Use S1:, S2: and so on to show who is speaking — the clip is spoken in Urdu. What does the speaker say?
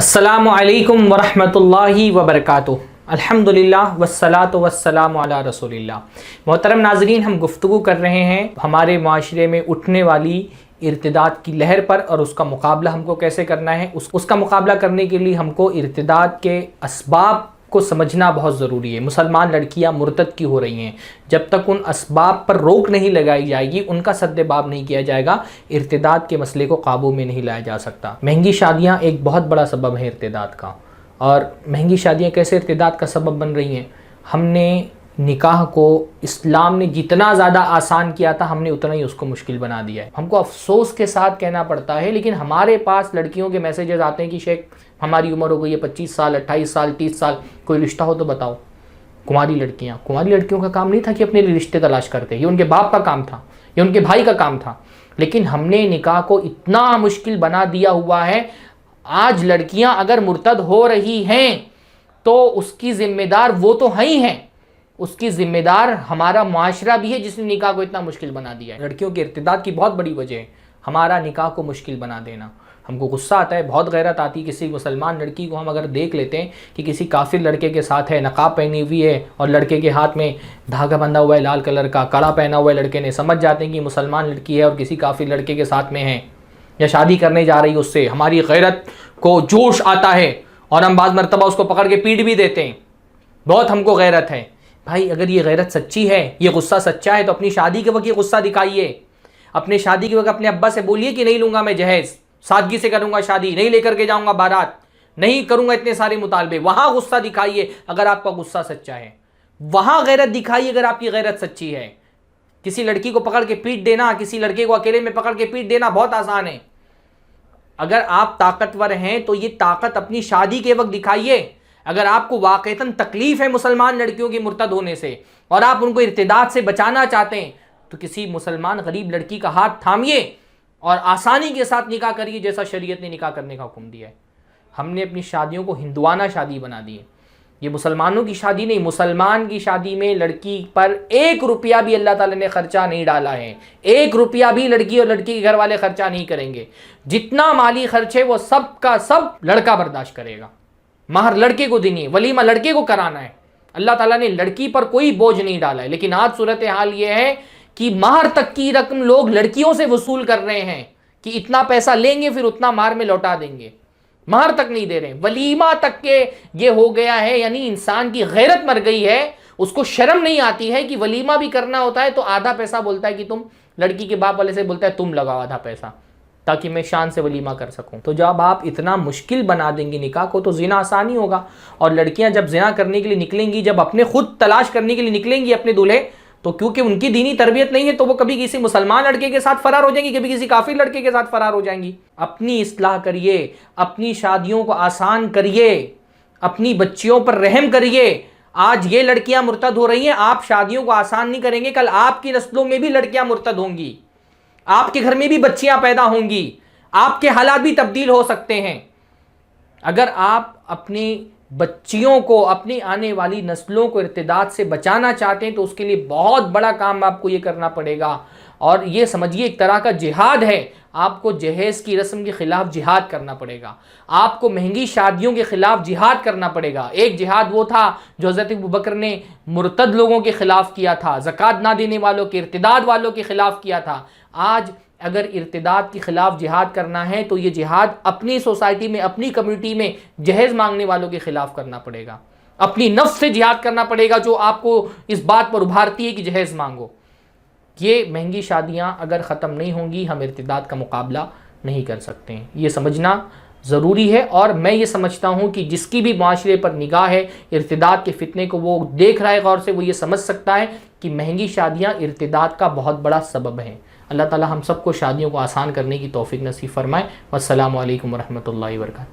S1: السلام علیکم ورحمۃ اللہ وبرکاتہ۔ الحمدللہ والصلاۃ والسلام علی رسول اللہ۔ محترم ناظرین، ہم گفتگو کر رہے ہیں ہمارے معاشرے میں اٹھنے والی ارتداد کی لہر پر اور اس کا مقابلہ ہم کو کیسے کرنا ہے۔ اس کا مقابلہ کرنے کے لیے ہم کو ارتداد کے اسباب کو سمجھنا بہت ضروری ہے۔ مسلمان لڑکیاں مرتد کی ہو رہی ہیں، جب تک ان اسباب پر روک نہیں لگائی جائے گی، ان کا سد باب نہیں کیا جائے گا، ارتداد کے مسئلے کو قابو میں نہیں لایا جا سکتا۔ مہنگی شادیاں ایک بہت بڑا سبب ہے ارتداد کا۔ اور مہنگی شادیاں کیسے ارتداد کا سبب بن رہی ہیں؟ ہم نے نکاح کو اسلام نے جتنا زیادہ آسان کیا تھا، ہم نے اتنا ہی اس کو مشکل بنا دیا ہے۔ ہم کو افسوس کے ساتھ کہنا پڑتا ہے، لیکن ہمارے پاس لڑکیوں کے میسیجز آتے ہیں کہ شیخ ہماری عمر ہو گئی ہے 25 سال 28 سال 30 سال، کوئی رشتہ ہو تو بتاؤ۔ کنواری لڑکیوں کا کام نہیں تھا کہ اپنے لیے رشتے تلاش کرتے، یہ ان کے باپ کا کام تھا، یہ ان کے بھائی کا کام تھا، لیکن ہم نے نکاح کو اتنا مشکل بنا دیا ہوا ہے۔ آج لڑکیاں اگر مرتد ہو رہی ہیں تو اس کی ذمہ دار وہ تو ہیں، اس کی ذمہ دار ہمارا معاشرہ بھی ہے جس نے نکاح کو اتنا مشکل بنا دیا ہے۔ لڑکیوں کے ارتداد کی بہت بڑی وجہ ہے ہمارا نکاح کو مشکل بنا دینا۔ ہم کو غصہ آتا ہے، بہت غیرت آتی ہے کسی مسلمان لڑکی کو ہم اگر دیکھ لیتے ہیں کہ کسی کافر لڑکے کے ساتھ ہے، نقاب پہنی ہوئی ہے اور لڑکے کے ہاتھ میں دھاگا بندھا ہوا ہے لال کلر کا، کڑا پہنا ہوا ہے لڑکے نے، سمجھ جاتے ہیں کہ مسلمان لڑکی ہے اور کسی کافر لڑکے کے ساتھ میں ہے یا شادی کرنے جا رہی ہے اس سے۔ ہماری غیرت کو جوش آتا ہے اور ہم بعض مرتبہ اس کو پکڑ کے پیٹ بھی دیتے ہیں، بہت ہم کو غیرت ہے۔ بھائی اگر یہ غیرت سچی ہے، یہ غصہ سچا ہے، تو اپنی شادی کے وقت یہ غصہ دکھائیے۔ اپنے شادی کے وقت اپنے ابا سے بولیے کہ نہیں لوں گا میں جہیز، سادگی سے کروں گا شادی، نہیں لے کر کے جاؤں گا بارات، نہیں کروں گا اتنے سارے مطالبے۔ وہاں غصہ دکھائیے اگر آپ کا غصہ سچا ہے، وہاں غیرت دکھائیے اگر آپ کی غیرت سچی ہے۔ کسی لڑکی کو پکڑ کے پیٹ دینا، کسی لڑکے کو اکیلے میں پکڑ کے پیٹ دینا بہت آسان ہے۔ اگر آپ طاقتور ہیں تو یہ طاقت اپنی شادی کے وقت دکھائیے۔ اگر آپ کو واقعتاً تکلیف ہے مسلمان لڑکیوں کے مرتد ہونے سے اور آپ ان کو ارتداد سے بچانا چاہتے ہیں، تو کسی مسلمان غریب لڑکی کا ہاتھ تھامیے اور آسانی کے ساتھ نکاح کریے جیسا شریعت نے نکاح کرنے کا حکم دیا ہے۔ ہم نے اپنی شادیوں کو ہندوانہ شادی بنا دی ہے۔ یہ مسلمانوں کی شادی نہیں، مسلمان کی شادی میں لڑکی پر 1 روپیہ بھی اللہ تعالیٰ نے خرچہ نہیں ڈالا ہے۔ 1 روپیہ بھی لڑکی اور لڑکی کے گھر والے خرچہ نہیں کریں گے۔ جتنا مالی خرچ ہے وہ سب کا سب لڑکا برداشت کرے گا۔ مہر لڑکے کو دینی ہے، ولیمہ لڑکے کو کرانا ہے۔ اللہ تعالیٰ نے لڑکی پر کوئی بوجھ نہیں ڈالا ہے، لیکن آج صورتحال یہ ہے کہ مہر تک کی رقم لوگ لڑکیوں سے وصول کر رہے ہیں کہ اتنا پیسہ لیں گے پھر اتنا مہر میں لوٹا دیں گے، مہر تک نہیں دے رہے، ولیمہ تک کے یہ ہو گیا ہے۔ یعنی انسان کی غیرت مر گئی ہے، اس کو شرم نہیں آتی ہے کہ ولیمہ بھی کرنا ہوتا ہے تو آدھا پیسہ بولتا ہے کہ تم، لڑکی کے باپ والے سے بولتا ہے تم لگاؤ آدھا پیسہ تاکہ میں شان سے ولیمہ کر سکوں۔ تو جب آپ اتنا مشکل بنا دیں گے نکاح کو تو زنا آسانی ہوگا، اور لڑکیاں جب زنا کرنے کے لیے نکلیں گی، جب اپنے خود تلاش کرنے کے لیے نکلیں گی اپنے دولہے، تو کیونکہ ان کی دینی تربیت نہیں ہے تو وہ کبھی کسی مسلمان لڑکے کے ساتھ فرار ہو جائیں گی، کبھی کسی کافر لڑکے کے ساتھ فرار ہو جائیں گی۔ اپنی اصلاح کریے، اپنی شادیوں کو آسان کریے، اپنی بچیوں پر رحم کریے۔ آج یہ لڑکیاں مرتد ہو رہی ہیں، آپ شادیوں کو آسان نہیں کریں گے، کل آپ کی نسلوں میں بھی لڑکیاں مرتد ہوں گی، آپ کے گھر میں بھی بچیاں پیدا ہوں گی، آپ کے حالات بھی تبدیل ہو سکتے ہیں۔ اگر آپ اپنی بچیوں کو، اپنی آنے والی نسلوں کو ارتداد سے بچانا چاہتے ہیں تو اس کے لیے بہت بڑا کام آپ کو یہ کرنا پڑے گا، اور یہ سمجھیے ایک طرح کا جہاد ہے۔ آپ کو جہیز کی رسم کے خلاف جہاد کرنا پڑے گا، آپ کو مہنگی شادیوں کے خلاف جہاد کرنا پڑے گا۔ ایک جہاد وہ تھا جو حضرت ابوبکر نے مرتد لوگوں کے خلاف کیا تھا، زکوٰۃ نہ دینے والوں کے، ارتداد والوں کے خلاف کیا تھا۔ آج اگر ارتداد کے خلاف جہاد کرنا ہے تو یہ جہاد اپنی سوسائٹی میں، اپنی کمیونٹی میں جہیز مانگنے والوں کے خلاف کرنا پڑے گا، اپنی نفس سے جہاد کرنا پڑے گا جو آپ کو اس بات پر ابھارتی ہے کہ جہیز مانگو۔ یہ مہنگی شادیاں اگر ختم نہیں ہوں گی، ہم ارتداد کا مقابلہ نہیں کر سکتے ہیں، یہ سمجھنا ضروری ہے۔ اور میں یہ سمجھتا ہوں کہ جس کی بھی معاشرے پر نگاہ ہے ارتداد کے فتنے کو وہ دیکھ رہا ہے غور سے، وہ یہ سمجھ سکتا ہے کہ مہنگی شادیاں ارتداد کا بہت بڑا سبب ہیں۔ اللہ تعالی ہم سب کو شادیوں کو آسان کرنے کی توفیق نصیب فرمائے۔ والسلام علیکم ورحمۃ اللہ وبرکاتہ۔